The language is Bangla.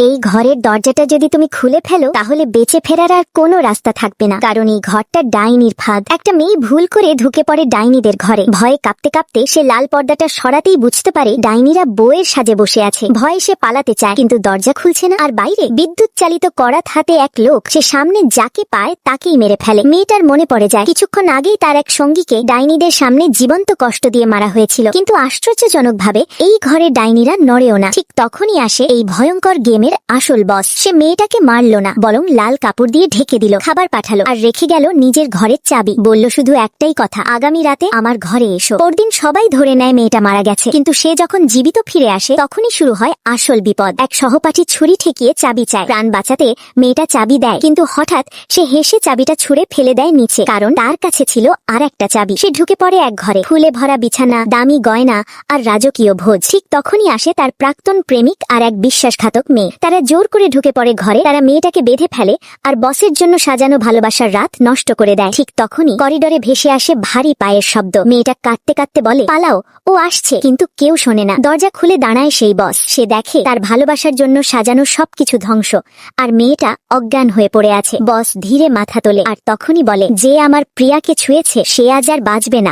এই ঘরের দরজাটা যদি তুমি খুলে ফেলো তাহলে বেঁচে ফেরার আর কোনো রাস্তা থাকবে না, কারণ এই ঘরটা ডাইনির ফাঁদ। একটা মেয়ে ভুল করে ঢুকে পড়ে ডাইনিদের ঘরে। ভয়ে কাঁপতে কাঁপতে সে লাল পর্দাটা সরাতেই বুঝতে পারে ডাইনিরা বউয়ের সাজে বসে আছে। ভয়ে সে পালাতে চায়, কিন্তু দরজা খুলছে না। আর বাইরে বিদ্যুৎ চালিত করাত হাতে এক লোক, সে সামনে যাকে পায় তাকেই মেরে ফেলে। মেয়েটার মনে পড়ে যায় কিছুক্ষণ আগেই তার এক সঙ্গীকে ডাইনিদের সামনে জীবন্ত কষ্ট দিয়ে মারা হয়েছিল, কিন্তু আশ্চর্যজনকভাবে এই ঘরে ডাইনিরা নড়েও না। ঠিক তখনই আসে এই ভয়ঙ্কর গেমের আসল বস। সে মেয়েটাকে মারল না, বরং লাল কাপড় দিয়ে ঢেকে দিল, খাবার পাঠালো, আর রেখে গেল নিজের ঘরের চাবি। বলল শুধু একটাই কথা, আগামী রাতে আমার ঘরে এসো। পরদিন সবাই ধরে নেয় মেয়েটা মারা গেছে, কিন্তু সে যখন জীবিত ফিরে আসে তখনই শুরু হয় আসল বিপদ। এক সহপাঠী ছুরি ঠেকিয়ে চাবি চায়। প্রাণ বাঁচাতে মেয়েটা চাবি দেয়, কিন্তু হঠাৎ সে হেসে চাবিটা ছুঁড়ে ফেলে দেয় নিচে, কারণ তার কাছে ছিল আর একটা চাবি। সে ঢুকে পড়ে এক ঘরে, ফুলে ভরা বিছানা, দামি গয়না আর রাজকীয় ভোজ। ঠিক তখনই আসে তার প্রাক্তন প্রেমিক আর এক বিশ্বাসঘাতক মেয়ে। তারা জোর করে ঢুকে পড়ে ঘরে। তারা মেয়েটাকে বেঁধে ফেলে আর বসের জন্য সাজানো ভালোবাসার রাত নষ্ট করে দেয়। ঠিক তখনই করিডোরে ভেসে আসে ভারী পায়ের শব্দ। মেয়েটা কাঁদতে কাঁদতে বলে, পালাও, ও আসছে। কিন্তু কেউ শোনে না। দরজা খুলে দাঁড়ায় সেই বস। সে দেখে তার ভালোবাসার জন্য সাজানো সবকিছু ধ্বংস, আর মেয়েটা অজ্ঞান হয়ে পড়ে আছে। বস ধীরে মাথা তোলে আর তখনই বলে, যে আমার প্রিয়াকে ছুঁয়েছে সে আজ আর বাঁচবে না।